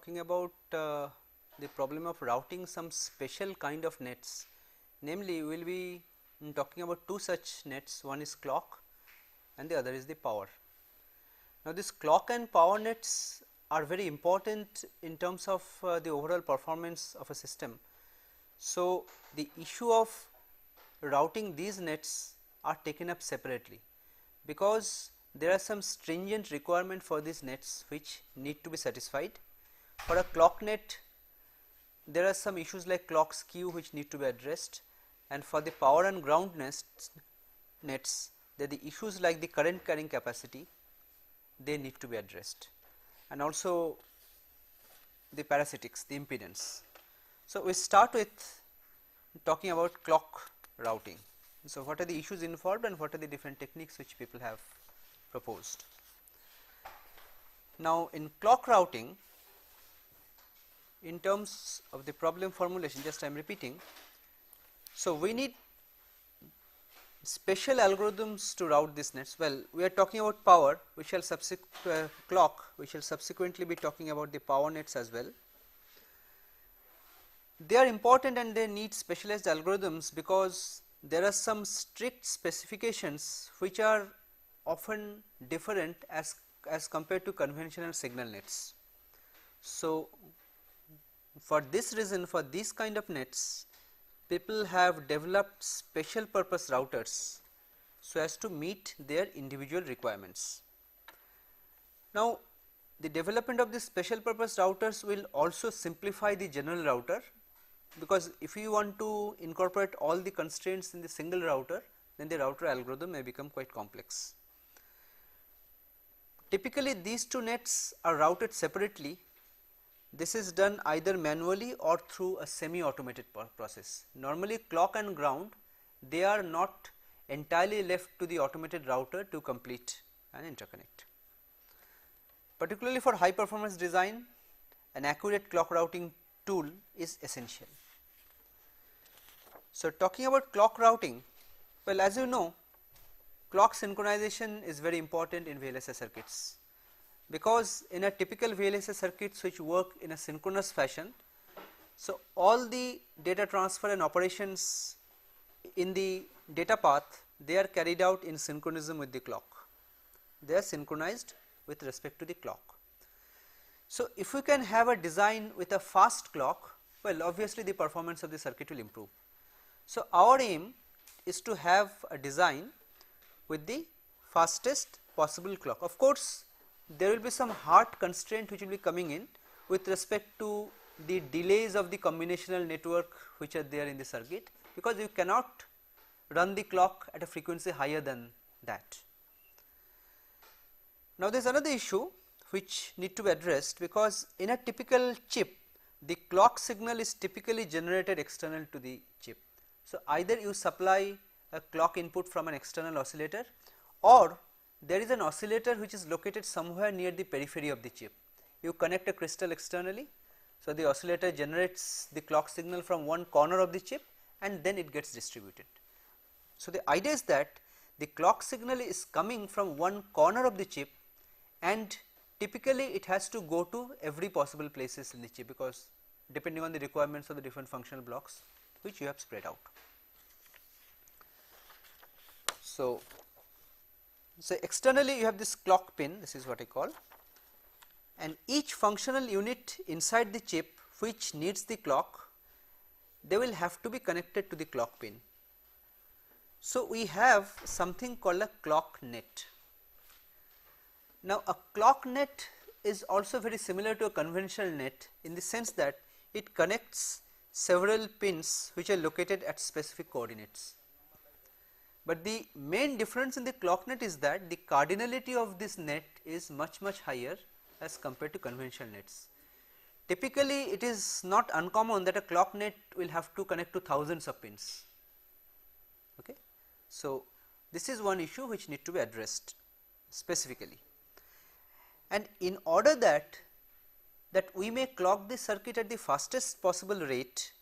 talking about the problem of routing some special kind of nets. Namely, we will be talking about two such nets, one is clock and the other is the power. Now, this clock and power nets are very important in terms of the overall performance of a system. So, the issue of routing these nets are taken up separately, because there are some stringent requirement for these nets which need to be satisfied. For a clock net, there are some issues like clock skew which need to be addressed, and for the power and ground nets, there are the issues like the current carrying capacity, they need to be addressed, and also the parasitics, the impedance. So, we start with talking about clock routing. So, what are the issues involved and what are the different techniques which people have proposed. Now, in clock routing, in terms of the problem formulation, just I am repeating. So, we need special algorithms to route these nets. Well, we are talking about power, we shall clock, we shall subsequently be talking about the power nets as well. They are important and they need specialized algorithms because there are some strict specifications which are often different as compared to conventional signal nets. So, for this reason, for these kind of nets, people have developed special purpose routers so as to meet their individual requirements. Now, the development of these special purpose routers will also simplify the general router, because if you want to incorporate all the constraints in the single router, then the router algorithm may become quite complex. Typically, these two nets are routed separately. This is done either manually or through a semi-automated process. Normally, clock and ground, they are not entirely left to the automated router to complete an interconnect. Particularly for high performance design, an accurate clock routing tool is essential. So, talking about clock routing, well, as you know, clock synchronization is very important in VLSI circuits, because in a typical VLSI circuits which work in a synchronous fashion, so all the data transfer and operations in the data path, they are carried out in synchronism with the clock, they are synchronized with respect to the clock. So, if we can have a design with a fast clock, well, obviously the performance of the circuit will improve. So, our aim is to have a design with the fastest possible clock. Of course, there will be some hard constraint which will be coming in with respect to the delays of the combinational network which are there in the circuit, because you cannot run the clock at a frequency higher than that. Now, there is another issue which need to be addressed, because in a typical chip, the clock signal is typically generated external to the chip. So, either you supply a clock input from an external oscillator, or there is an oscillator which is located somewhere near the periphery of the chip. You connect a crystal externally, so the oscillator generates the clock signal from one corner of the chip and then it gets distributed. So, the idea is that the clock signal is coming from one corner of the chip, and typically it has to go to every possible places in the chip, because depending on the requirements of the different functional blocks which you have spread out. So, externally you have this clock pin, this is what I call, and each functional unit inside the chip which needs the clock, they will have to be connected to the clock pin. So, we have something called a clock net. Now, a clock net is also very similar to a conventional net in the sense that it connects several pins which are located at specific coordinates. But the main difference in the clock net is that the cardinality of this net is much higher as compared to conventional nets. Typically, it is not uncommon that a clock net will have to connect to thousands of pins. Okay. So, this is one issue which need to be addressed specifically, and in order that we may clock the circuit at the fastest possible rate,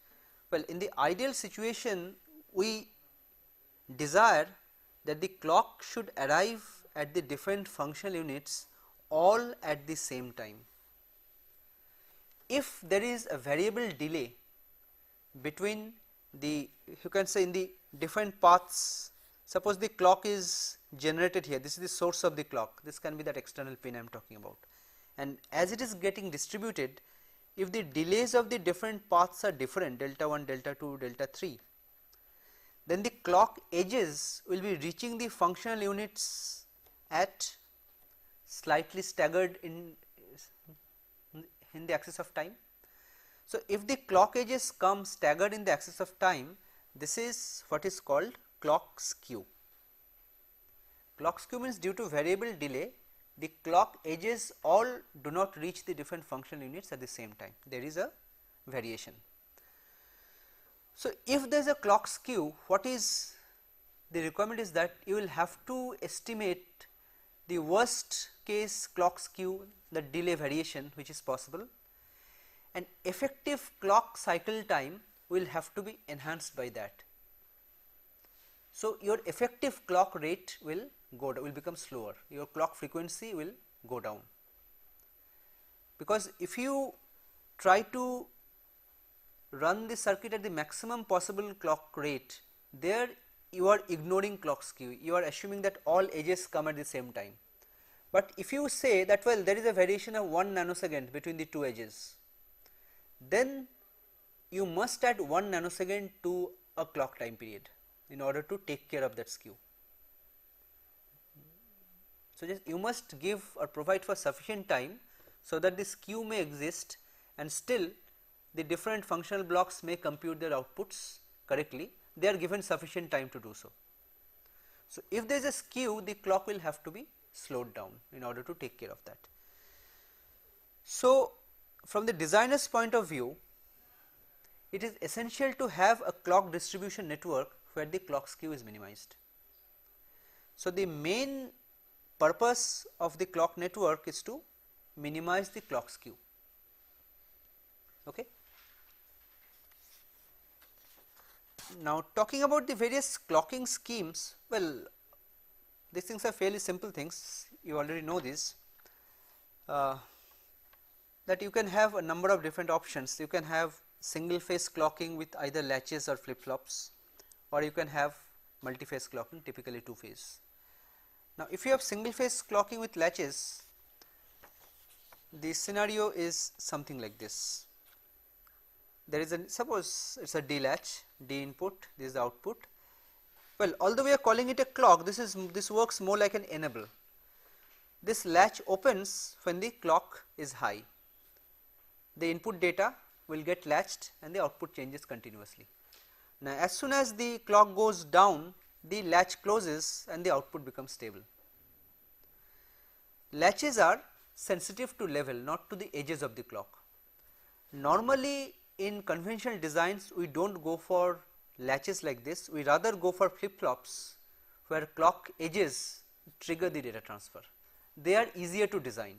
well, in the ideal situation we desire that the clock should arrive at the different functional units all at the same time. if there is a variable delay between the, you can say, in the different paths, suppose the clock is generated here, this is the source of the clock, this can be that external pin I am talking about, and as it is getting distributed, if the delays of the different paths are different, delta 1, delta 2, delta 3, then the clock edges will be reaching the functional units at slightly staggered in the axis of time. So, if the clock edges come staggered in the axis of time, this is what is called clock skew. Clock skew means due to variable delay, the clock edges all do not reach the different functional units at the same time, there is a variation. So, if there is a clock skew, what is the requirement is that you will have to estimate the worst case clock skew, the delay variation which is possible, and effective clock cycle time will have to be enhanced by that. So, your effective clock rate will become slower, your clock frequency will go down, because if you try to run the circuit at the maximum possible clock rate, there you are ignoring clock skew, you are assuming that all edges come at the same time. But if you say that, well, there is a variation of 1 nanosecond between the two edges, then you must add 1 nanosecond to a clock time period in order to take care of that skew. So, just you must give or provide for sufficient time so that the skew may exist and still the different functional blocks may compute their outputs correctly, they are given sufficient time to do so. So, if there is a skew, the clock will have to be slowed down in order to take care of that. So, from the designer's point of view, it is essential to have a clock distribution network where the clock skew is minimized. So, the main purpose of the clock network is to minimize the clock skew. Okay. Now, talking about the various clocking schemes, well, these things are fairly simple things, you already know this, that you can have a number of different options. You can have single phase clocking with either latches or flip flops, or you can have multi phase clocking, typically 2 phase. Now, if you have single phase clocking with latches, the scenario is something like this. There is a, suppose it is a D latch, D input, this is the output. Well, although we are calling it a clock, this works more like an enable. This latch opens when the clock is high. The input data will get latched and the output changes continuously. Now, as soon as the clock goes down, the latch closes and the output becomes stable. Latches are sensitive to level, not to the edges of the clock. Normally, in conventional designs, we do not go for latches like this, we rather go for flip flops where clock edges trigger the data transfer. They are easier to design,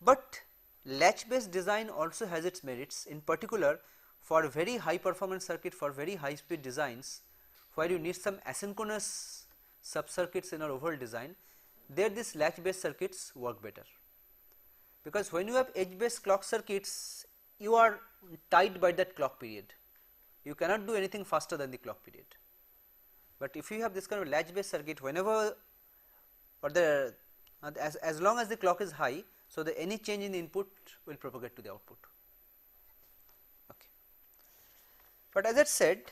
but latch based design also has its merits, in particular for very high performance circuit, for very high speed designs where you need some asynchronous sub circuits in our overall design. There these latch based circuits work better, because when you have edge based clock circuits, you are tied by that clock period, you cannot do anything faster than the clock period. But if you have this kind of latch based circuit, whenever or the as long as the clock is high, so the any change in the input will propagate to the output. Okay. But as I said,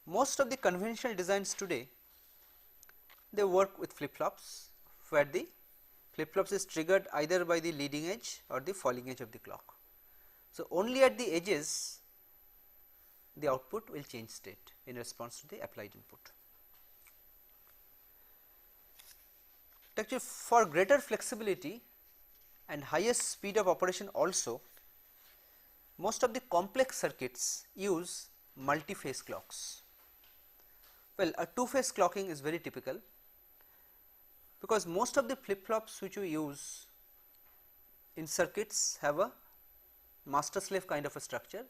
most of the conventional designs today, they work with flip flops, where the flip flops is triggered either by the leading edge or the falling edge of the clock. So, only at the edges the output will change state in response to the applied input. Actually, for greater flexibility and highest speed of operation also, most of the complex circuits use multi-phase clocks. Well, a 2-phase clocking is very typical, because most of the flip flops which we use in circuits have a master slave kind of a structure,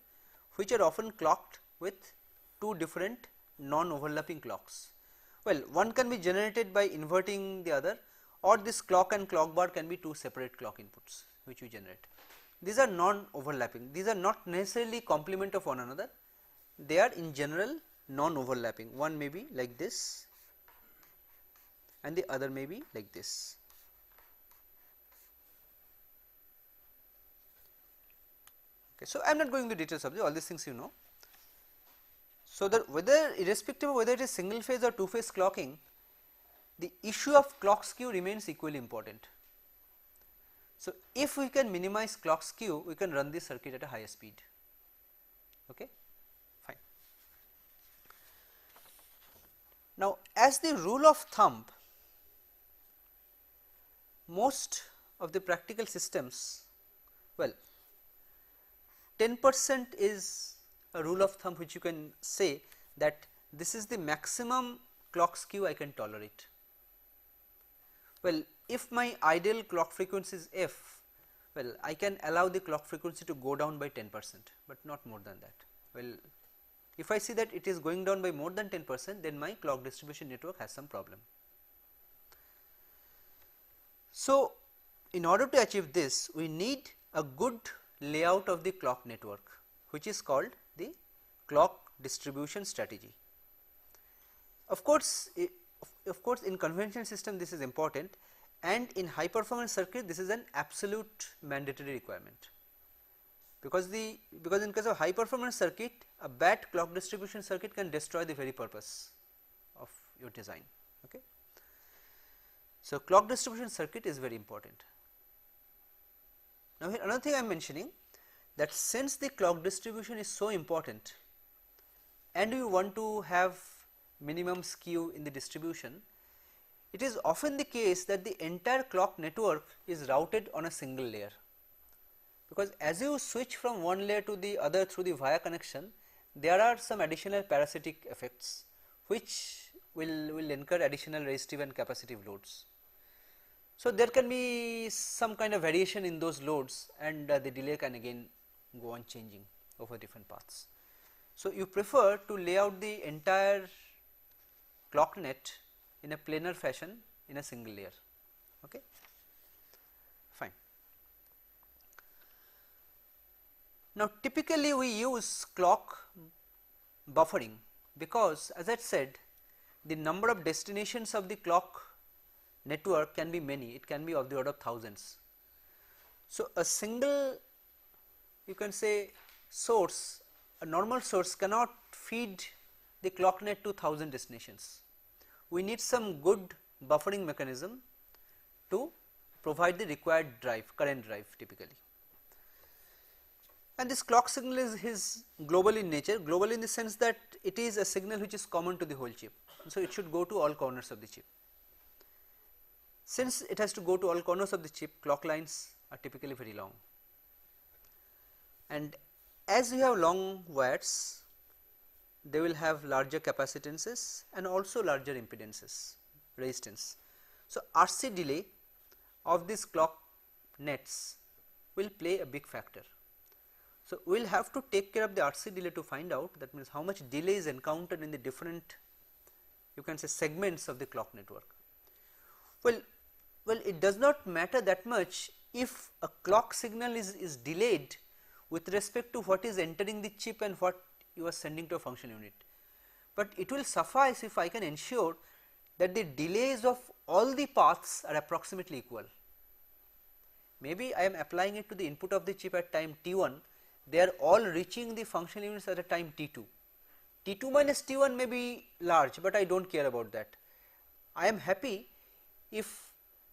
which are often clocked with 2 different non overlapping clocks. Well, one can be generated by inverting the other, or this clock and clock bar can be 2 separate clock inputs which we generate. these are non-overlapping, these are not necessarily complement of one another, they are in general non-overlapping. One may be like this and the other may be like this. Okay, so I am not going into details of all these things you know. So, that whether irrespective of whether it is single phase or two phase clocking, the issue of clock skew remains equally important. So, if we can minimize clock skew, we can run this circuit at a higher speed. Okay, fine. Now, as the rule of thumb, most of the practical systems, well, 10% is a rule of thumb which you can say that this is the maximum clock skew I can tolerate. Well, if my ideal clock frequency is f, well, I can allow the clock frequency to go down by 10%, but not more than that. Well, if I see that it is going down by more than 10%, then my clock distribution network has some problem. So, in order to achieve this, we need a good layout of the clock network, which is called the clock distribution strategy. Of course, in conventional system this is important, and in high performance circuit this is an absolute mandatory requirement, because in case of high performance circuit, a bad clock distribution circuit can destroy the very purpose of your design. Okay. So, clock distribution circuit is very important. Now, here another thing I am mentioning, that since the clock distribution is so important and we want to have minimum skew in the distribution, it is often the case that the entire clock network is routed on a single layer, because as you switch from one layer to the other through the via connection, there are some additional parasitic effects which will incur additional resistive and capacitive loads. So, there can be some kind of variation in those loads, and the delay can again go on changing over different paths. So, you prefer to lay out the entire clock net in a planar fashion in a single layer. Okay. Fine. Now, typically we use clock buffering, because as I said, the number of destinations of the clock network can be many, it can be of the order of thousands. So, a single, you can say, source, a normal source cannot feed the clock net to 1000 destinations. We need some good buffering mechanism to provide the required drive, current drive typically. And this clock signal is global in nature, global in the sense that it is a signal which is common to the whole chip. So, it should go to all corners of the chip. Since it has to go to all corners of the chip, clock lines are typically very long, and as you have long wires, they will have larger capacitances and also larger impedances, resistance. So, RC delay of these clock nets will play a big factor. So, we will have to take care of the RC delay to find out, that means how much delay is encountered in the different, you can say, segments of the clock network. Well, it does not matter that much if a clock signal is delayed with respect to what is entering the chip and what you are sending to a function unit, but it will suffice if I can ensure that the delays of all the paths are approximately equal. Maybe I am applying it to the input of the chip at time t1, they are all reaching the function units at a time t2. t2 minus t1 may be large, but I do not care about that. I am happy if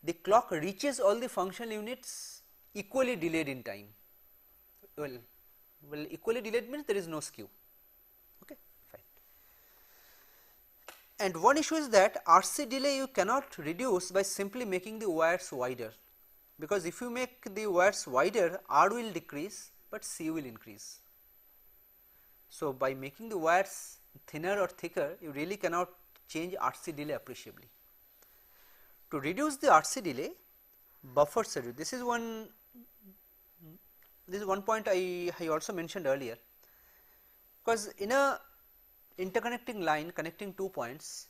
the clock reaches all the functional units equally delayed in time. Well, equally delayed means there is no skew. Okay, fine. And one issue is that RC delay you cannot reduce by simply making the wires wider, because if you make the wires wider, R will decrease, but C will increase. So, by making the wires thinner or thicker, you really cannot change RC delay appreciably. To reduce the RC delay, buffers are used. This is one point I also mentioned earlier, because in a interconnecting line connecting 2 points,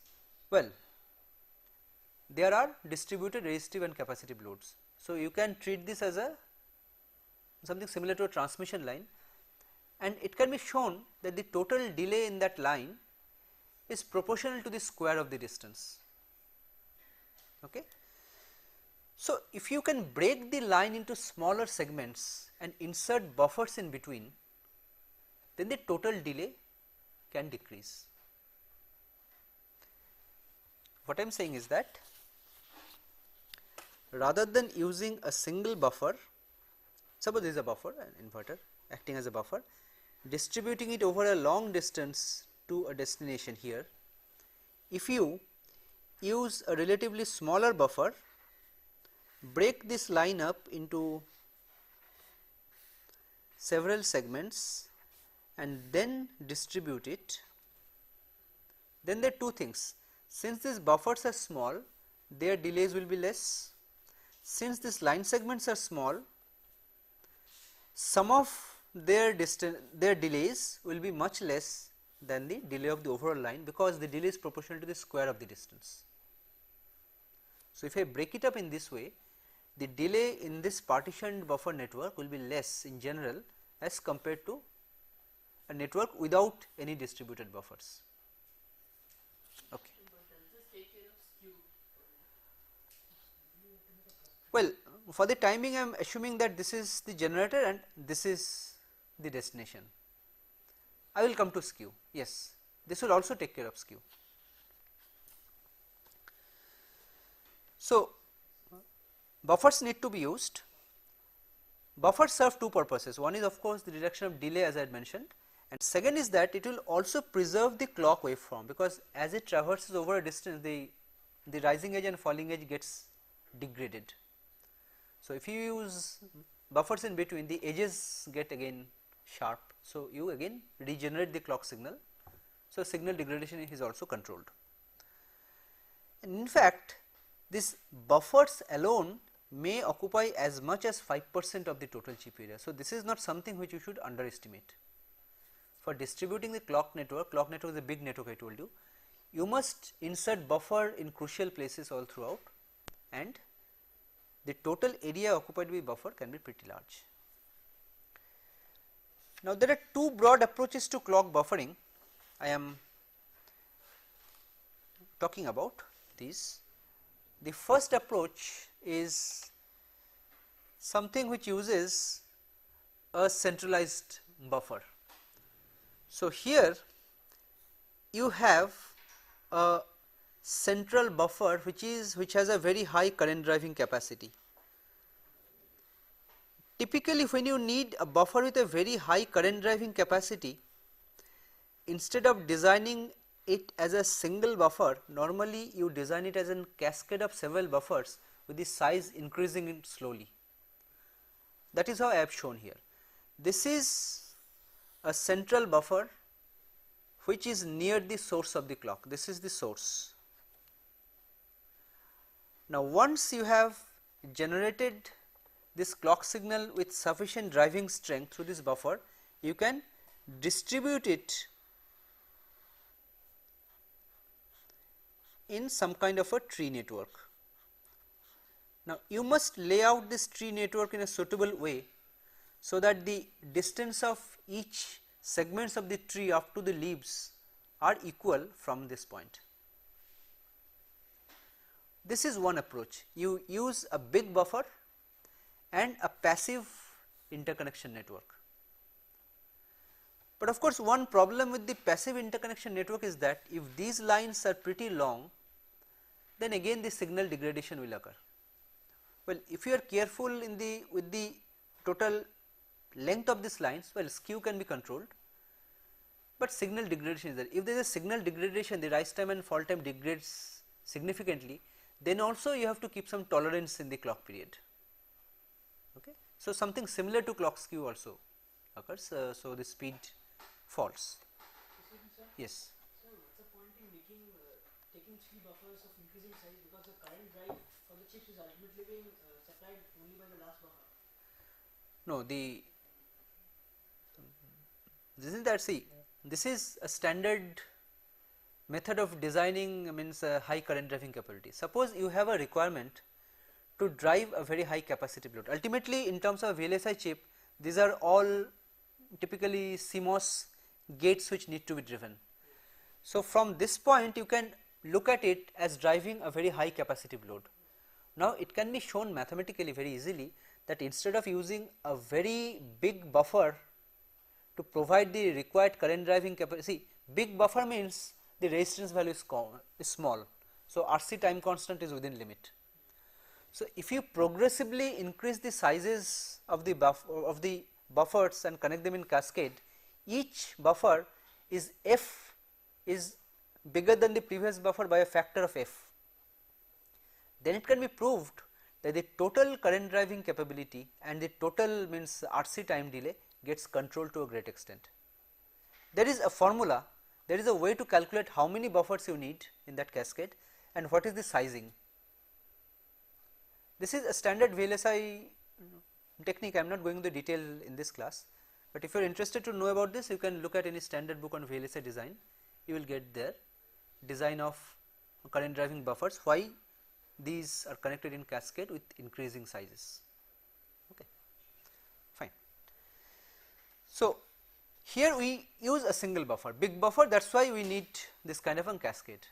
well, there are distributed resistive and capacitive loads. So, you can treat this as a something similar to a transmission line, and it can be shown that the total delay in that line is proportional to the square of the distance. Okay. So, if you can break the line into smaller segments and insert buffers in between, then the total delay can decrease. What I am saying is that rather than using a single buffer, suppose there is a buffer, an inverter acting as a buffer, distributing it over a long distance to a destination here, if you use a relatively smaller buffer, break this line up into several segments and then distribute it, then there are two things. Since these buffers are small, their delays will be less. Since these line segments are small, some of their delays will be much less than the delay of the overall line, because the delay is proportional to the square of the distance. So, if I break it up in this way, the delay in this partitioned buffer network will be less in general as compared to a network without any distributed buffers. Okay. Well, for the time being I am assuming that this is the generator and this is the destination. I will come to skew. Yes, this will also take care of skew. So, buffers need to be used. Buffers serve two purposes. One is of course the reduction of delay, as I had mentioned, and second is that it will also preserve the clock waveform, because as it traverses over a distance, the rising edge and falling edge gets degraded. So, if you use buffers in between, the edges get again sharp. So, you again regenerate the clock signal. So, signal degradation is also controlled. And in fact, these buffers alone may occupy as much as 5% of the total chip area. So, this is not something which you should underestimate. For distributing the clock network is a big network I told you, you must insert buffer in crucial places all throughout, and the total area occupied by buffer can be pretty large. Now, there are two broad approaches to clock buffering. I am talking about these. The first approach is something which uses a centralized buffer. So, here you have a central buffer which has a very high current driving capacity. Typically, when you need a buffer with a very high current driving capacity, instead of designing it as a single buffer, normally you design it as a cascade of several buffers with the size increasing slowly. That is how I have shown here. This is a central buffer which is near the source of the clock. This is the source. Now, once you have generated this clock signal with sufficient driving strength through this buffer, you can distribute it in some kind of a tree network. Now, you must lay out this tree network in a suitable way, so that the distance of each segments of the tree up to the leaves are equal from this point. This is one approach. You use a big buffer and a passive interconnection network. But of course, one problem with the passive interconnection network is that if these lines are pretty long, then again the signal degradation will occur. Well, if you are careful with the total length of these lines, well, skew can be controlled, but signal degradation is there. If there is a signal degradation, the rise time and fall time degrades significantly, then also you have to keep some tolerance in the clock period. Okay. So, something similar to clock skew also occurs. So, the speed falls. Yes. So, what's the point in taking three buffers of increasing size, because the current drive for the chips is ultimately being supplied only by the last buffer? No, this is that, see, this is a standard method of designing, means high current driving capability. Suppose you have a requirement to drive a very high capacity load. Ultimately, in terms of VLSI chip, These are all typically CMOS gates which need to be driven. So, from this point you can look at it as driving a very high capacitive load. Now, it can be shown mathematically very easily that instead of using a very big buffer to provide the required current driving capacity, big buffer means the resistance value is small. So, RC time constant is within limit. So, if you progressively increase the sizes of the buffers and connect them in cascade, each buffer is f is bigger than the previous buffer by a factor of f. Then it can be proved that the total current driving capability and the total means RC time delay gets controlled to a great extent. There is a formula, there is a way to calculate how many buffers you need in that cascade and what is the sizing. This is a standard VLSI technique. I am not going into detail in this class, but if you are interested to know about this, you can look at any standard book on VLSI design. You will get there design of current driving buffers, why these are connected in cascade with increasing sizes. Okay, fine. So, here we use a single buffer, big buffer, that is why we need this kind of a cascade,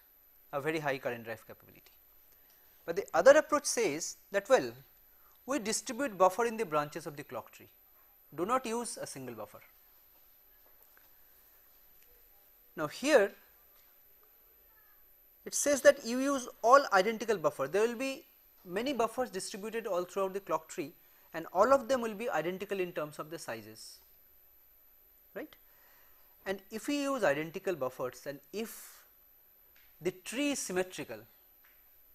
a very high current drive capability. But the other approach says that, well, we distribute buffer in the branches of the clock tree, do not use a single buffer. Now, here it says that you use all identical buffer, there will be many buffers distributed all throughout the clock tree and all of them will be identical in terms of the sizes, right. And if we use identical buffers and if the tree is symmetrical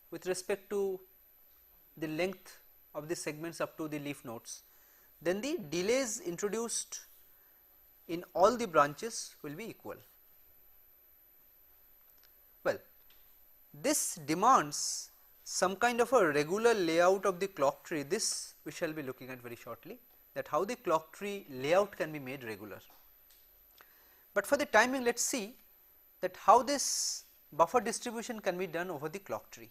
with respect to the length of the segments up to the leaf nodes, then the delays introduced in all the branches will be equal. Well, this demands some kind of a regular layout of the clock tree. This we shall be looking at very shortly, that how the clock tree layout can be made regular. But for the timing, let us see that how this buffer distribution can be done over the clock tree.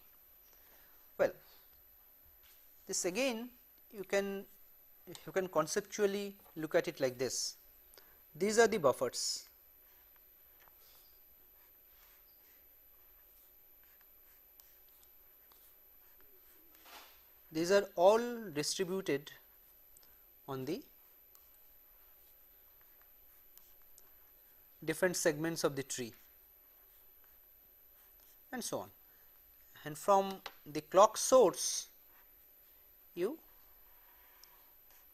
Well, this again you can conceptually look at it like this. These are the buffers. These are all distributed on the different segments of the tree and so on, and from the clock source you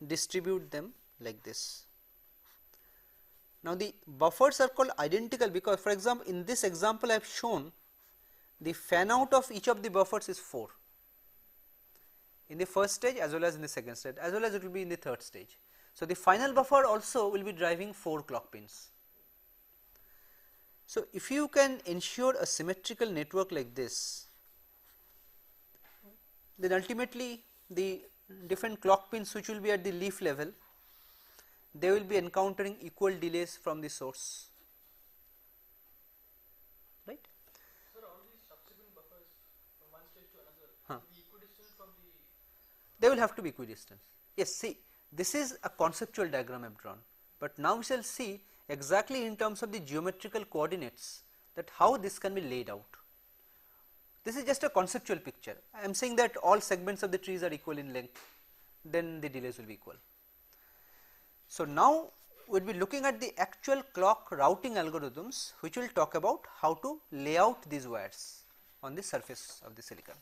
distribute them like this. Now, the buffers are called identical because, for example, in this example I have shown the fan out of each of the buffers is 4 in the first stage as well as in the second stage, as well as it will be in the third stage. So, the final buffer also will be driving 4 clock pins. So, if you can ensure a symmetrical network like this, then ultimately the different clock pins which will be at the leaf level, they will be encountering equal delays from the source, right. Sir, all these subsequent buffers from one stage to another will be equidistant from the... They will have to be equidistant. Yes, see, this is a conceptual diagram I have drawn, but now we shall see exactly in terms of the geometrical coordinates that how this can be laid out. This is just a conceptual picture. I am saying that all segments of the trees are equal in length, then the delays will be equal. So, now we will be looking at the actual clock routing algorithms which will talk about how to lay out these wires on the surface of the silicon.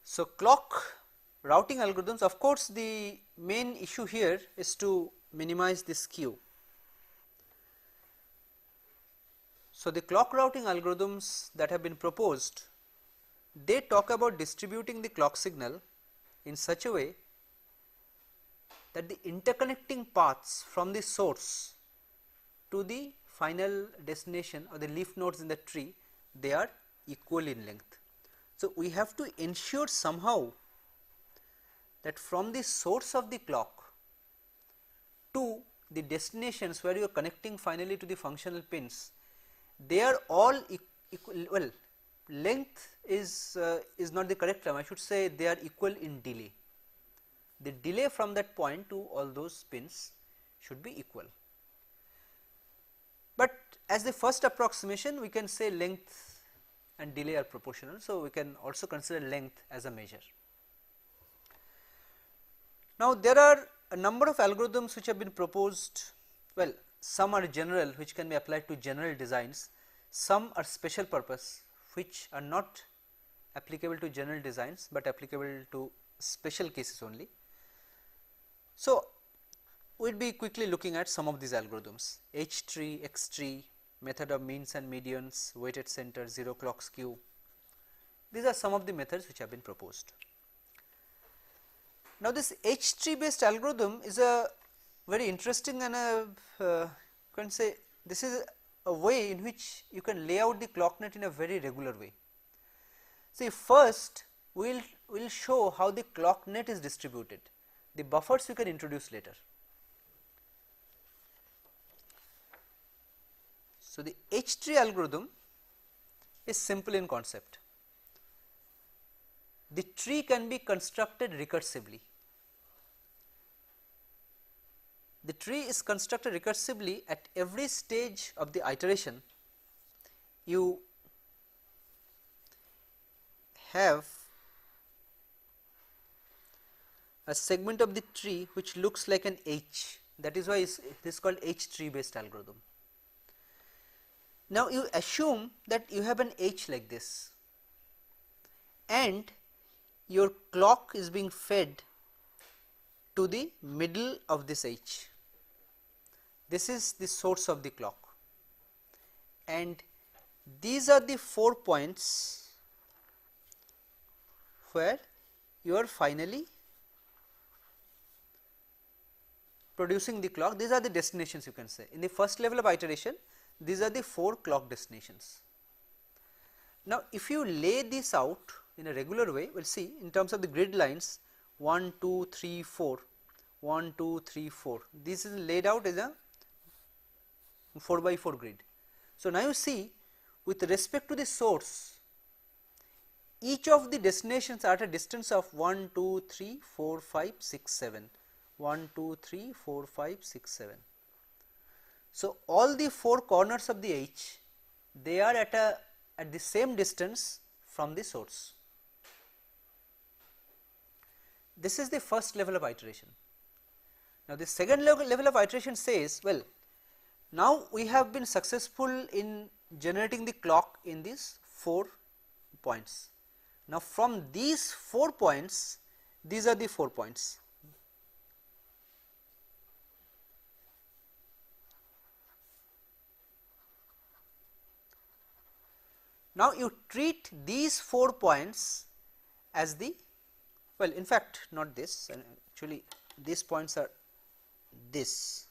So, clock routing algorithms, of course, the main issue here is to minimize the skew. So, the clock routing algorithms that have been proposed, they talk about distributing the clock signal in such a way that the interconnecting paths from the source to the final destination or the leaf nodes in the tree, they are equal in length. So, we have to ensure somehow that from the source of the clock to the destinations where you are connecting finally to the functional pins, they are all equal. Well, length is not the correct term, I should say they are equal in delay. the delay from that point to all those pins should be equal. But as the first approximation, we can say length and delay are proportional. So, we can also consider length as a measure. Now, there are a number of algorithms which have been proposed. Well, some are general, which can be applied to general designs. Some are special purpose, which are not applicable to general designs, but applicable to special cases only. So, we will be quickly looking at some of these algorithms: H tree, X tree, method of means and medians, weighted center, zero clock skew. These are some of the methods which have been proposed. Now, this H tree based algorithm is a very interesting and you can say this is a way in which you can lay out the clock net in a very regular way. See, first we will show how the clock net is distributed. The buffers we can introduce later. So, the H tree algorithm is simple in concept. The tree can be constructed recursively. The tree is constructed recursively at every stage of the iteration. You have a segment of the tree which looks like an H, that is why it is called H tree based algorithm. Now, you assume that you have an H like this and your clock is being fed to the middle of this H. This is the source of the clock, and these are the 4 points where you are finally producing the clock. These are the destinations, you can say. In the first level of iteration, these are the 4 clock destinations. Now, if you lay this out in a regular way, we will see in terms of the grid lines 1, 2, 3, 4, 1, 2, 3, 4. This is laid out as a 4 by 4 grid. So, now you see with respect to the source, each of the destinations are at a distance of 1, 2, 3, 4, 5, 6, 7, 1, 2, 3, 4, 5, 6, 7. So, all the 4 corners of the H, they are at the same distance from the source. This is the first level of iteration. Now, the second level of iteration says, well, now we have been successful in generating the clock in these 4 points. Now, from these 4 points, these are the 4 points. Now, you treat these 4 points as the, well, in fact, not this, actually these points are this.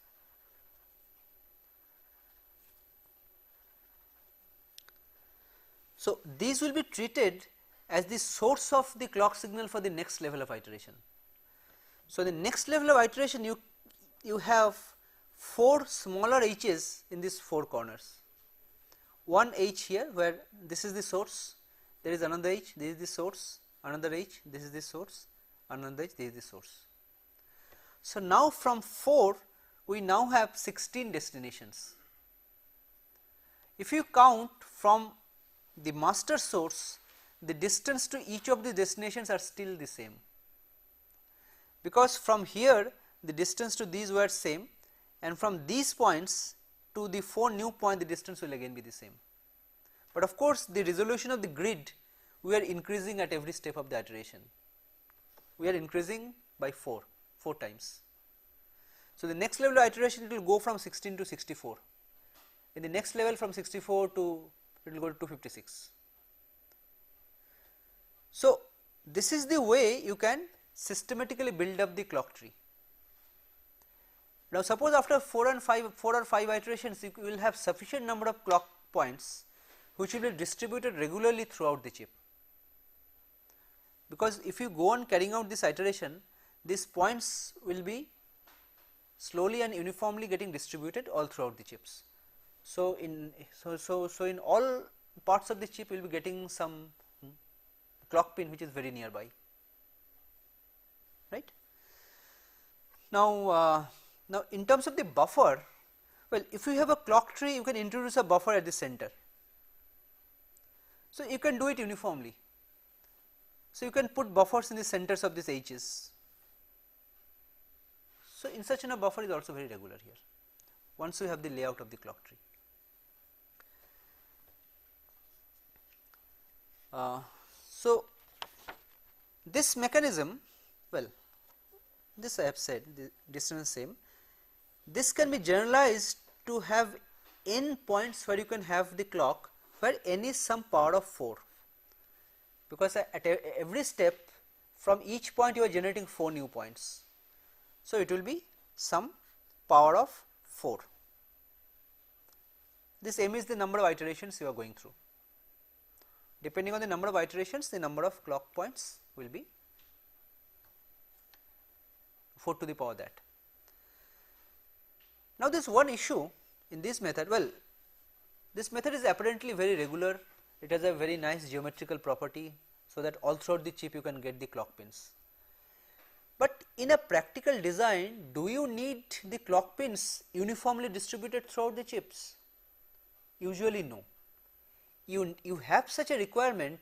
So, these will be treated as the source of the clock signal for the next level of iteration. So, the next level of iteration you have 4 smaller H's in these 4 corners. One H here where this is the source, there is another H, this is the source, another H, this is the source, another H, this is the source. So, now from 4 we now have 16 destinations. If you count from the master source, the distance to each of the destinations are still the same, because from here the distance to these were same, and from these points to the 4 new points the distance will again be the same. But of course, the resolution of the grid we are increasing at every step of the iteration. We are increasing by 4 times. So, the next level of iteration it will go from 16 to 64. In the next level from 64 to it will go to 256. So, this is the way you can systematically build up the clock tree. Now, suppose after 4 or 5 iterations you will have sufficient number of clock points which will be distributed regularly throughout the chip, because if you go on carrying out this iteration, these points will be slowly and uniformly getting distributed all throughout the chips. So, in all parts of the chip you will be getting some clock pin which is very nearby, right. Now in terms of the buffer, well, if you have a clock tree, you can introduce a buffer at the center. So you can do it uniformly. So you can put buffers in the centers of these edges. So insertion of buffer is also very regular here, once you have the layout of the clock tree. So this mechanism, well, this I have said, the distance is same. This can be generalized to have n points where you can have the clock, where n is some power of 4, because at every step from each point you are generating 4 new points. So it will be some power of 4. This m is the number of iterations you are going through. Depending on the number of iterations, the number of clock points will be 4 to the power that. Now, there is one issue in this method. Well, this method is apparently very regular, it has a very nice geometrical property, so that all throughout the chip you can get the clock pins. But in a practical design, do you need the clock pins uniformly distributed throughout the chips? Usually no. You have such a requirement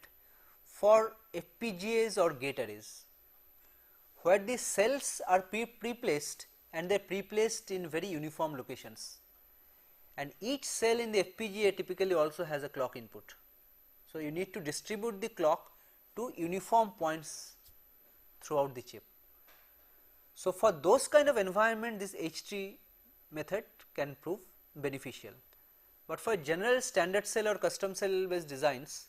for FPGAs or gate arrays, where the cells are pre-placed and they are pre-placed in very uniform locations, and each cell in the FPGA typically also has a clock input. So you need to distribute the clock to uniform points throughout the chip. So for those kind of environment, this H-tree method can prove beneficial. But for general standard cell or custom cell based designs,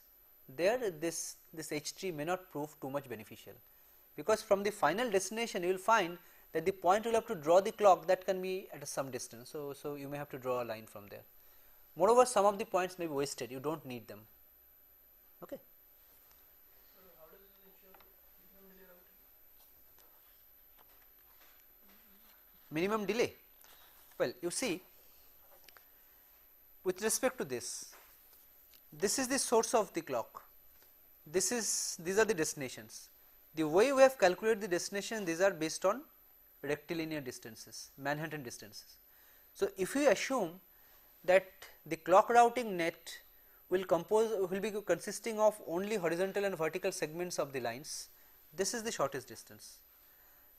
there this H-tree may not prove too much beneficial, because from the final destination you will find that the point you will have to draw the clock, that can be at some distance. So you may have to draw a line from there. Moreover, some of the points may be wasted, you do not need them. Okay. So how does it ensure minimum delay routing? Minimum delay? Well, you see, with respect to this is the source of the clock, these are the destinations. The way we have calculated the destination, these are based on rectilinear distances, Manhattan distances. So if we assume that the clock routing net will be consisting of only horizontal and vertical segments of the lines, this is the shortest distance,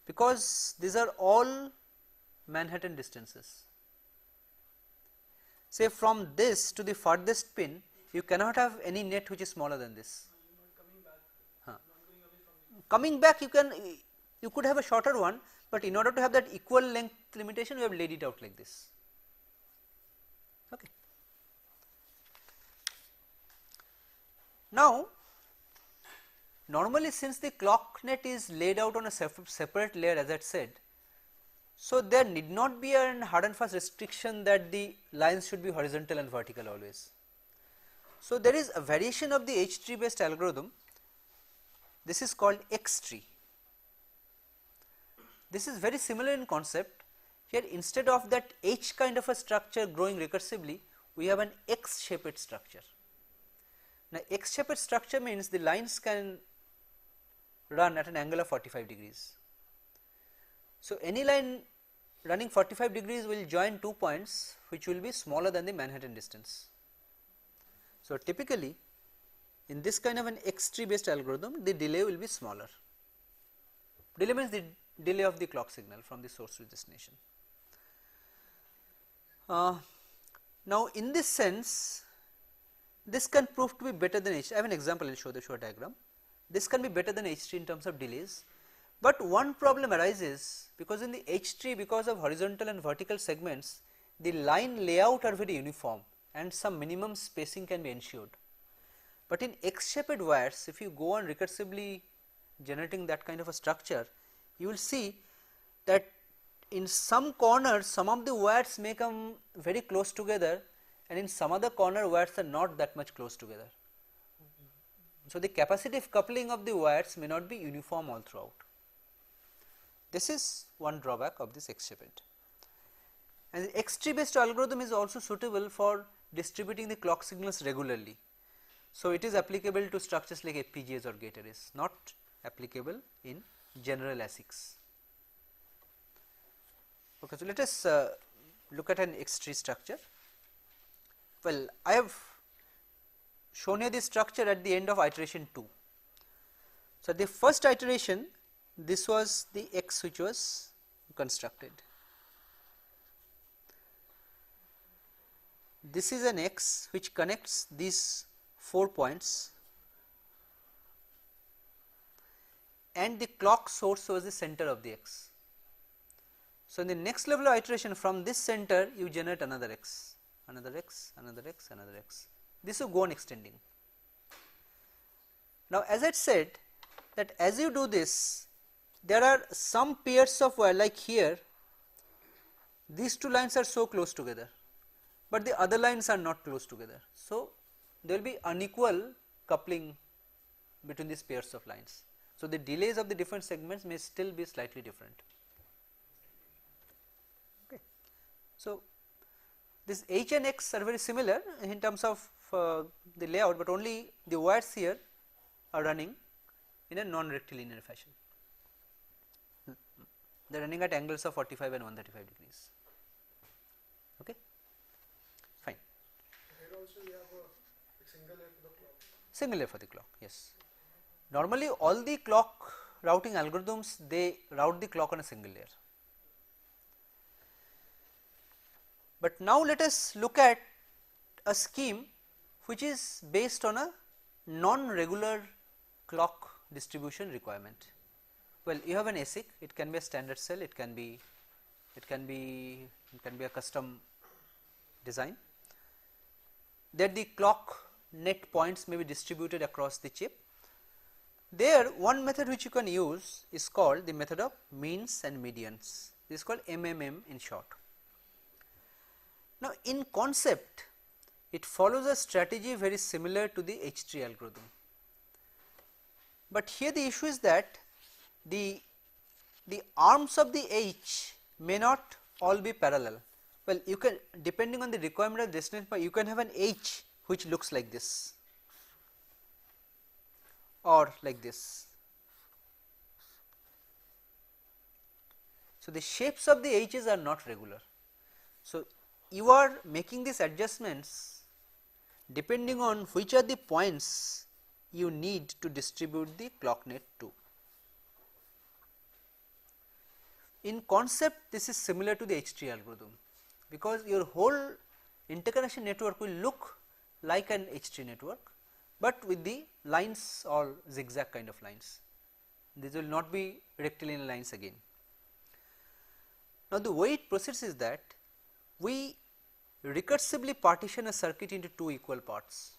because these are all Manhattan distances. Say from this to the farthest pin, you cannot have any net which is smaller than this. Coming back, you could have a shorter one, but in order to have that equal length limitation, we have laid it out like this. Okay. Now, normally since the clock net is laid out on a separate layer, as I had said, so there need not be a hard and fast restriction that the lines should be horizontal and vertical always. So there is a variation of the H-tree based algorithm. This is called X-tree. This is very similar in concept. Here, instead of that H kind of a structure growing recursively, we have an X-shaped structure. Now, X-shaped structure means the lines can run at an angle of 45 degrees. So any line running 45 degrees will join 2 points which will be smaller than the Manhattan distance. So typically in this kind of an X-tree based algorithm, the delay will be smaller. Delay means the delay of the clock signal from the source to destination. Now in this sense, this can prove to be better than H. I have an example, I will show the diagram. This can be better than H-tree in terms of delays. But one problem arises, because in the H-tree, because of horizontal and vertical segments, the line layout are very uniform and some minimum spacing can be ensured. But in X-shaped wires, if you go on recursively generating that kind of a structure, you will see that in some corners, some of the wires may come very close together, and in some other corner wires are not that much close together. So the capacitive coupling of the wires may not be uniform all throughout. This is one drawback of this X-shaped. And the X-tree based algorithm is also suitable for distributing the clock signals regularly. So it is applicable to structures like FPGAs or gate arrays, not applicable in general ASICs. Okay, so let us look at an X tree structure. Well, I have shown you the structure at the end of iteration 2. So, the first iteration, this was the X which was constructed. This is an X which connects these 4 points, and the clock source was the center of the X. So, in the next level of iteration, from this center you generate another X, another X, another X, another X. This will go on extending. Now, as I said that as you do this, there are some pairs of wire, like here these two lines are so close together, but the other lines are not close together. So, there will be unequal coupling between these pairs of lines. So, the delays of the different segments may still be slightly different. Okay. So, this H and X are very similar in terms of the layout, but only the wires here are running in a non-rectilinear fashion. They are running at angles of 45 and 135 degrees. Okay. Fine. Here also you have a single layer for the clock. Single layer for the clock, yes. Normally, all the clock routing algorithms, they route the clock on a single layer. But now let us look at a scheme which is based on a non-regular clock distribution requirement. Well, you have an ASIC, it can be a standard cell, it can be a custom design, that the clock net points may be distributed across the chip. There, one method which you can use is called the method of means and medians. This is called MMM in short. Now, in concept, it follows a strategy very similar to the H tree algorithm, but here the issue is that the arms of the H may not all be parallel. Well, you can, depending on the requirement of the destination point, you can have an H which looks like this or like this. So, the shapes of the H's are not regular. So, you are making these adjustments depending on which are the points you need to distribute the clock net to. In concept, this is similar to the H tree algorithm, because your whole interconnection network will look like an H tree network, but with the lines or zigzag kind of lines. These will not be rectilinear lines again. Now, the way it proceeds is that we recursively partition a circuit into two equal parts.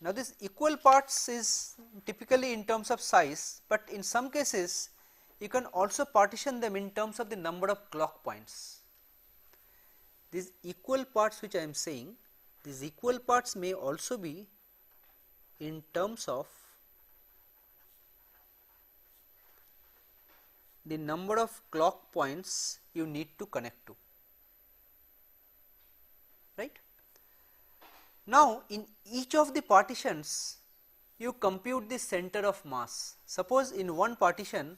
Now, this equal parts is typically in terms of size, but in some cases you can also partition them in terms of the number of clock points. These equal parts which I am saying, these equal parts may also be in terms of the number of clock points you need to connect to, right. Now, in each of the partitions you compute the center of mass. Suppose in one partition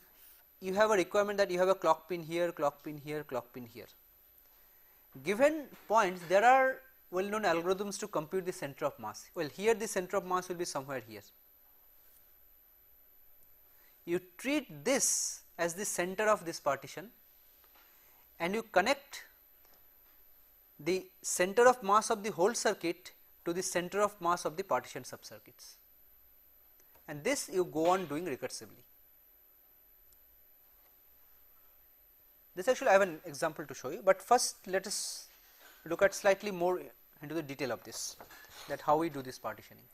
you have a requirement that you have a clock pin here, clock pin here, clock pin here. Given points, there are well known algorithms to compute the center of mass. Well, here the center of mass will be somewhere here. You treat this as the center of this partition and you connect the center of mass of the whole circuit to the center of mass of the partition subcircuits, and this you go on doing recursively. This actually I have an example to show you, but first let us look at slightly more into the detail of this, that how we do this partitioning.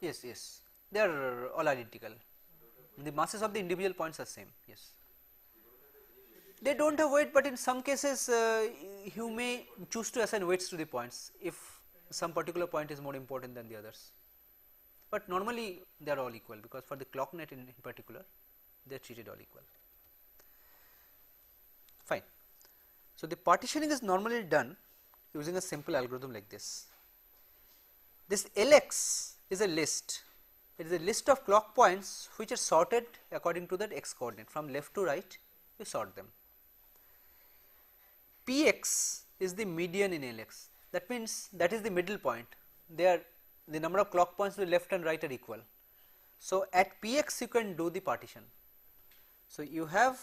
Yes, yes, they are all identical. The masses of the individual points are same. Yes, they do not have weight, but in some cases you may choose to assign weights to the points if some particular point is more important than the others. But normally they are all equal, because for the clock net in particular they are treated all equal. Fine. So, the partitioning is normally done using a simple algorithm like this. This Lx is a list It is a list of clock points which are sorted according to that x coordinate, from left to right you sort them. Px is the median in Lx, that means that is the middle point. They are, the number of clock points to the left and right are equal. So, at Px you can do the partition. So, you have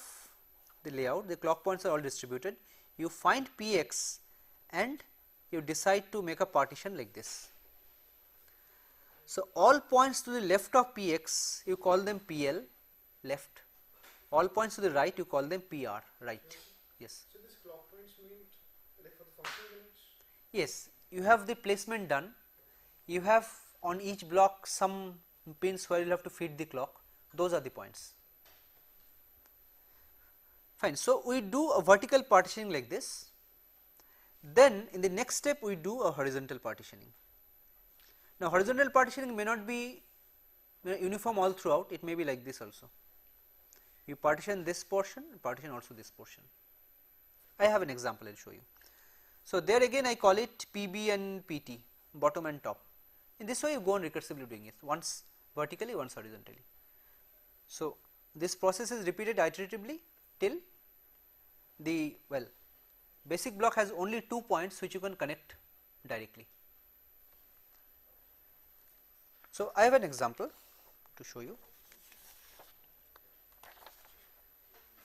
the layout, the clock points are all distributed, you find Px and you decide to make a partition like this. So, all points to the left of Px you call them PL, left, all points to the right you call them PR, right. Yes. So this clock points mean like for the functional units? Yes, you have the placement done, you have on each block some pins where you have to feed the clock, those are the points. Fine. So, we do a vertical partitioning like this, then in the next step we do a horizontal partitioning. Now, horizontal partitioning may not be uniform all throughout, it may be like this also. You partition this portion, partition also this portion. I have an example I will show you. So, there again I call it PB and PT, bottom and top. In this way you go on recursively doing it, once vertically, once horizontally. So, this process is repeated iteratively till the, well, basic block has only 2 points which you can connect directly. So, I have an example to show you.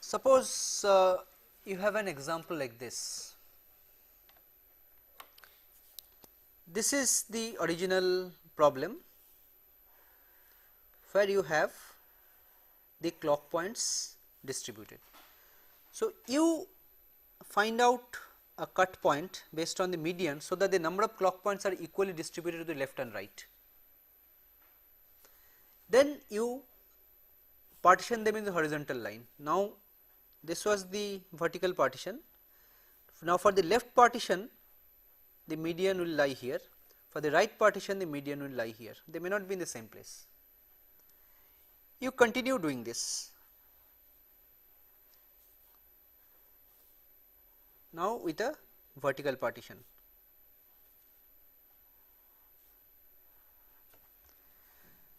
Suppose you have an example like this. This is the original problem where you have the clock points distributed. So, you find out a cut point based on the median, so that the number of clock points are equally distributed to the left and right. Then you partition them in the horizontal line. Now, this was the vertical partition. Now, for the left partition the median will lie here, for the right partition the median will lie here, they may not be in the same place. You continue doing this. Now, with a vertical partition.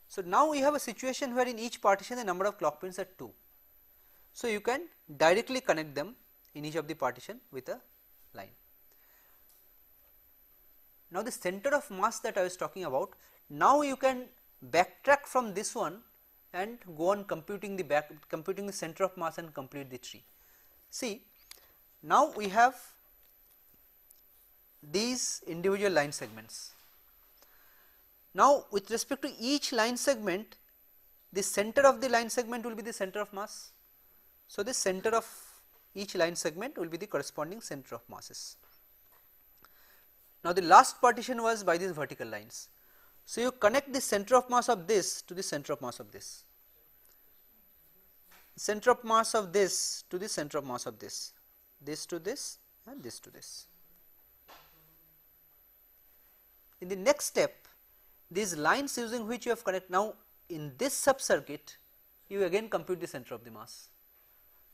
So, now we have a situation where in each partition the number of clock pins are 2. So, you can directly connect them in each of the partition with a line. Now, the center of mass that I was talking about, now you can backtrack from this one and go on computing the center of mass and complete the tree. See, now we have these individual line segments. Now, with respect to each line segment, the center of the line segment will be the center of mass. So, the center of each line segment will be the corresponding center of masses. Now, the last partition was by these vertical lines. So, you connect the center of mass of this to the center of mass of this, center of mass of this to the center of mass of this to this and this to this. In the next step, these lines using which you have connected, now in this sub circuit you again compute the center of the mass.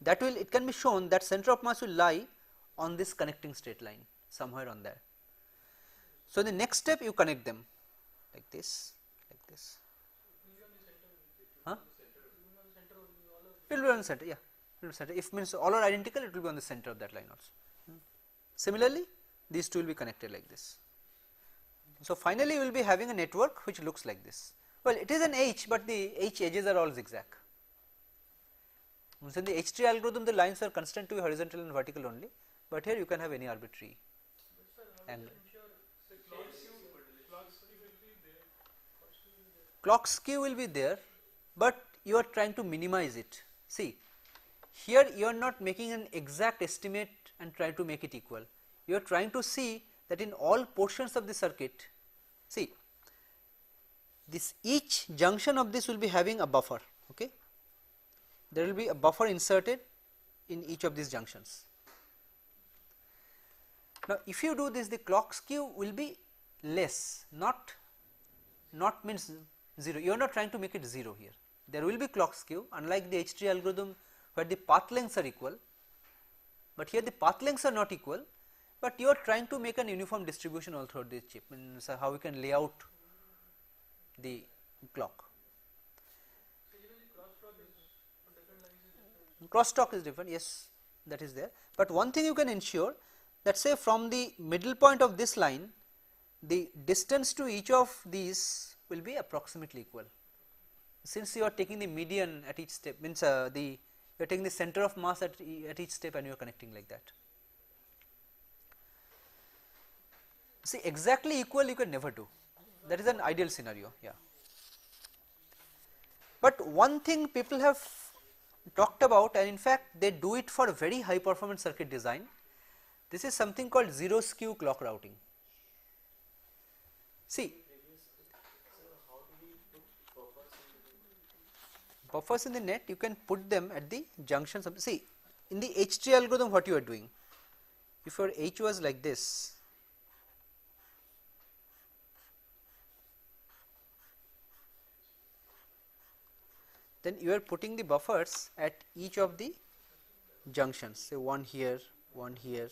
That will, it can be shown that center of mass will lie on this connecting straight line somewhere on there. So, in the next step you connect them like this, like this. Huh? It will be on the center, yeah. It will be center. If means all are identical, it will be on the center of that line also. Similarly, these two will be connected like this. So, finally, you will be having a network which looks like this. Well, it is an H, but the H edges are all zigzag. So, in the H tree algorithm, the lines are constrained to be horizontal and vertical only, but here you can have any arbitrary angle. Clock skew will be there, but you are trying to minimize it. See, here you are not making an exact estimate and try to make it equal. You are trying to see that in all portions of the circuit, see, this each junction of this will be having a buffer, okay. There will be a buffer inserted in each of these junctions. Now, if you do this, the clock skew will be less, not means 0, you are not trying to make it 0 here. There will be clock skew, unlike the H tree algorithm where the path lengths are equal, but here the path lengths are not equal, but you are trying to make an uniform distribution all throughout the chip, means how we can lay out the clock. Crosstalk is different, yes, that is there, but one thing you can ensure that say from the middle point of this line, the distance to each of these will be approximately equal. Since you are taking the median at each step, means you are taking the center of mass at each step and you are connecting like that. See, exactly equal you can never do, that is an ideal scenario, yeah. But one thing people have talked about, and in fact they do it for very high performance circuit design, this is something called zero skew clock routing. See, buffers in the net, you can put them at the junctions of, see in the H tree algorithm what you are doing, if your H was like this, then you are putting the buffers at each of the junctions, say one here, one here,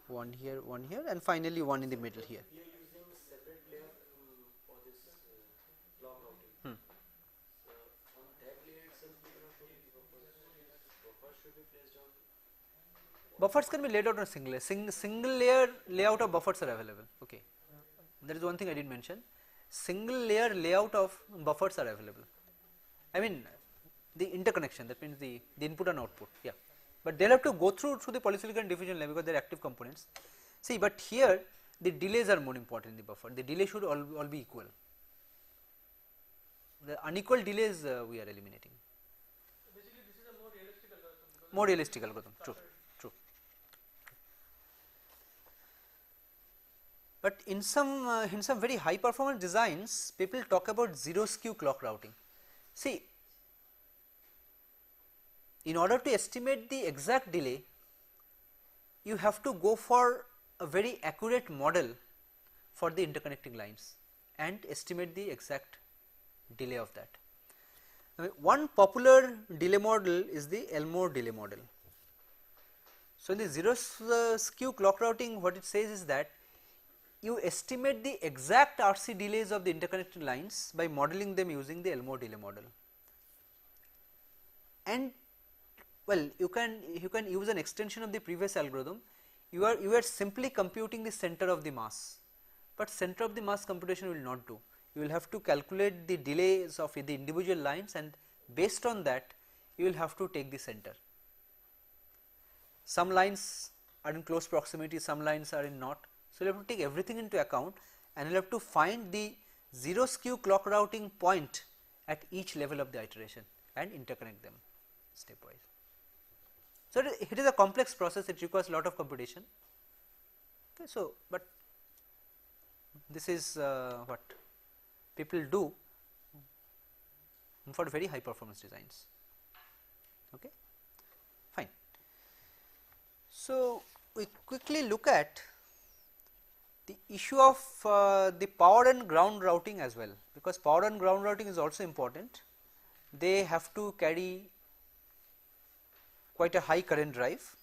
one here, one here, and finally one in the middle here. We are using separate layer for this clock routing. So on that layer itself we are not putting the buffers. Buffers should be placed on. Buffers can be laid out on a single layer layout of buffers are available. Okay, that is one thing I did not mention. Single layer layout of buffers are available. I mean the interconnection, that means the input and output, yeah. But they will have to go through the polysilicon diffusion layer because they are active components. See, but here the delays are more important in the buffer. The delay should all be equal. The unequal delays we are eliminating. Basically, this is a more realistic algorithm. More realistic algorithm, true, true. But in some very high performance designs, people talk about zero skew clock routing. See, in order to estimate the exact delay, you have to go for a very accurate model for the interconnecting lines and estimate the exact delay of that. I mean, one popular delay model is the Elmore delay model. So, in the zero skew clock routing, what it says is that you estimate the exact RC delays of the interconnecting lines by modeling them using the Elmore delay model. And well, you can use an extension of the previous algorithm. You are simply computing the center of the mass, but center of the mass computation will not do. You will have to calculate the delays of the individual lines, and based on that you will have to take the center. Some lines are in close proximity, some lines are in not. So, you have to take everything into account and you will have to find the zero skew clock routing point at each level of the iteration and interconnect them stepwise. So, it is a complex process, it requires a lot of computation. Okay, so, but this is what people do for very high performance designs. Okay, fine. So, we quickly look at the issue of the power and ground routing as well, because power and ground routing is also important. They have to carry quite a high current drive,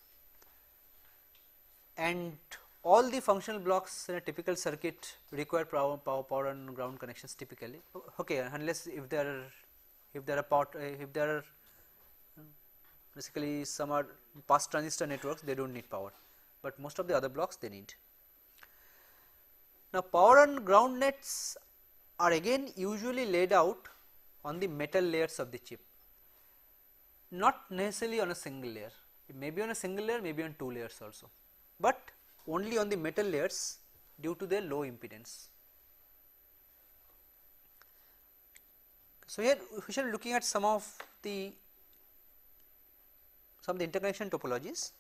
and all the functional blocks in a typical circuit require power and ground connections typically. Okay, unless if there are basically some are pass transistor networks, they do not need power, but most of the other blocks they need. Now, power and ground nets are again usually laid out on the metal layers of the chip, not necessarily on a single layer. It may be on a single layer, maybe on two layers also, but only on the metal layers due to their low impedance. So, here we shall be looking at some of the interconnection topologies.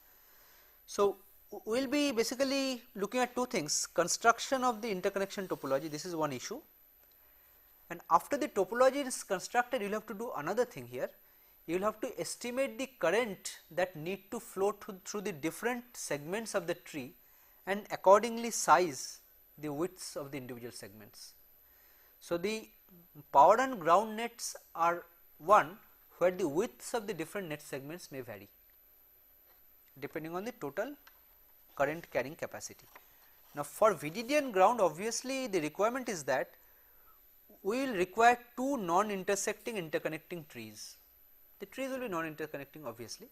So, we will be basically looking at two things: construction of the interconnection topology, this is one issue, and after the topology is constructed, you will have to do another thing here. You will have to estimate the current that need to flow through the different segments of the tree and accordingly size the widths of the individual segments. So, the power and ground nets are one where the widths of the different net segments may vary depending on the total current carrying capacity. Now, for VDD and ground, obviously the requirement is that we will require two non-intersecting interconnecting trees. The trees will be non-interconnecting obviously,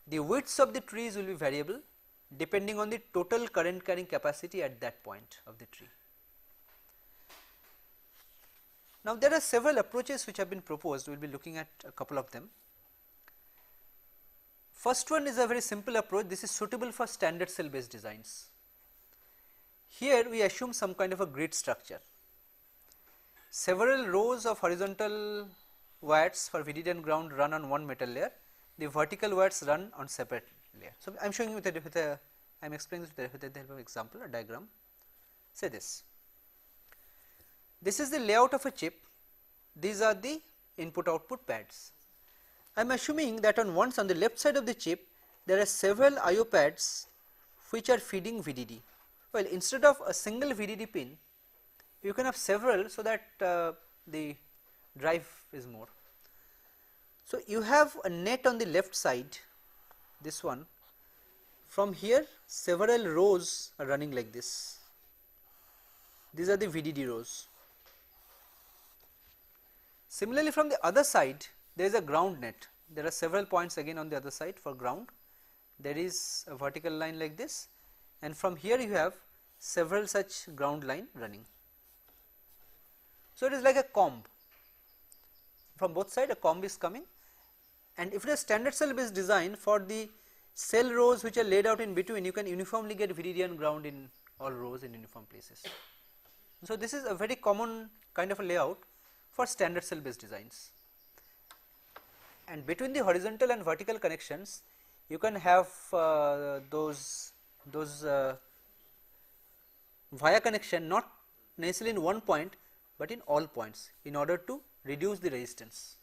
the widths of the trees will be variable depending on the total current carrying capacity at that point of the tree. Now, there are several approaches which have been proposed, we will be looking at a couple of them. First one is a very simple approach, this is suitable for standard cell based designs. Here we assume some kind of a grid structure. Several rows of horizontal wires for VDD and ground run on one metal layer, the vertical wires run on separate layer. So, I am showing you I am explaining this with the help of example, a diagram. Say this. This is the layout of a chip, these are the input output pads. I am assuming that on the left side of the chip there are several IO pads which are feeding VDD. Well, instead of a single VDD pin, you can have several, so that the drive is more. So, you have a net on the left side, this one, from here several rows are running like this, these are the VDD rows. Similarly, from the other side there is a ground net, there are several points again on the other side for ground, there is a vertical line like this, and from here you have several such ground line running. So, it is like a comb, from both sides a comb is coming, and if it is standard cell based design, for the cell rows which are laid out in between, you can uniformly get VDD and ground in all rows in uniform places. So, this is a very common kind of a layout for standard cell based designs, and between the horizontal and vertical connections you can have those via connection, not necessarily in one point, but in all points, in order to reduce the resistance.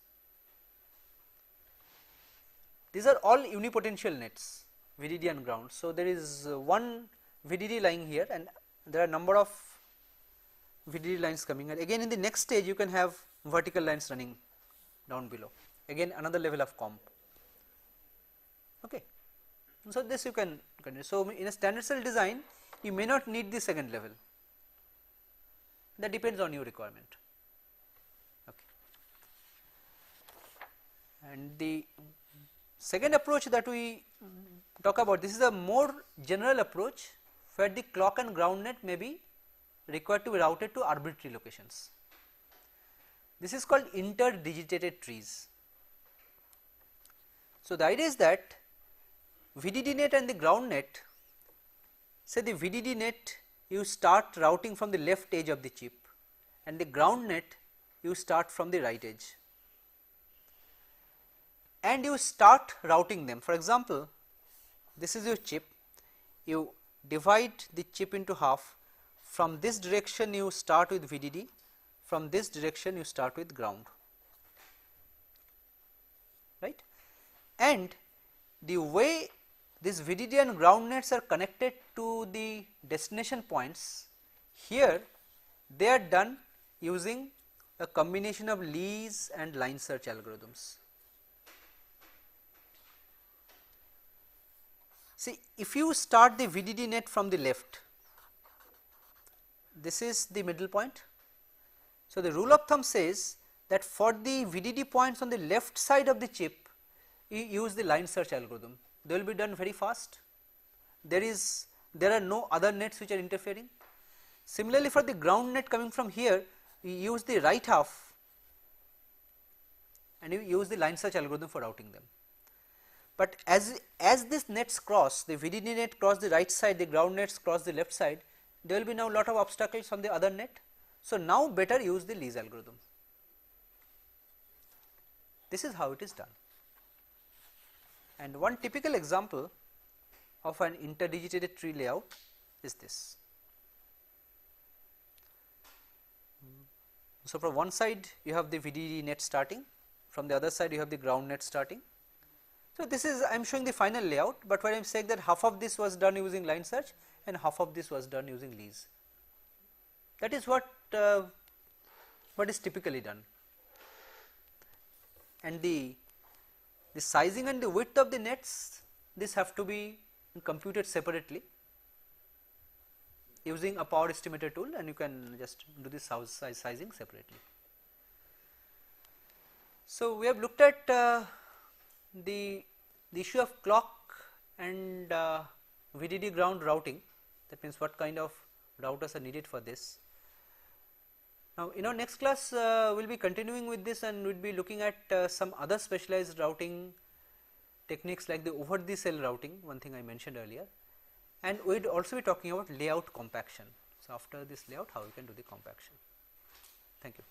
These are all unipotential nets, VDD and ground. So, there is one VDD lying here and there are number of VDD lines coming, and again in the next stage you can have vertical lines running down below, again another level of comp. Okay. So, this you can continue. So, in a standard cell design you may not need the second level, that depends on your requirement. Okay. And the second approach that we talk about, this is a more general approach where the clock and ground net may be required to be routed to arbitrary locations. This is called interdigitated trees. So, the idea is that VDD net and the ground net, say the VDD net you start routing from the left edge of the chip and the ground net you start from the right edge, and you start routing them. For example, this is your chip, you divide the chip into half, from this direction you start with VDD, from this direction you start with ground, right, and the way this VDD and ground nets are connected to the destination points, here they are done using a combination of lease and line search algorithms. See, if you start the VDD net from the left, this is the middle point. So, the rule of thumb says that for the VDD points on the left side of the chip, you use the line search algorithm, they will be done very fast, there are no other nets which are interfering. Similarly, for the ground net coming from here, you use the right half and you use the line search algorithm for routing them. But as these nets cross, the VDD net cross the right side, the ground nets cross the left side, there will be now lot of obstacles on the other net. So, now better use the lease algorithm. This is how it is done. And one typical example of an interdigitated tree layout is this. So, from one side you have the VDD net starting, from the other side you have the ground net starting. So, this is I am showing the final layout, but what I am saying that half of this was done using line search and half of this was done using lease. That is what is typically done, and the sizing and the width of the nets, this have to be computed separately using a power estimator tool, and you can just do this sizing separately. So, we have looked at the the issue of clock and VDD ground routing, that means what kind of routers are needed for this. Now, in our next class we will be continuing with this, and we will be looking at some other specialized routing techniques like the over the cell routing, one thing I mentioned earlier, and we would also be talking about layout compaction. So, after this layout, how we can do the compaction. Thank you.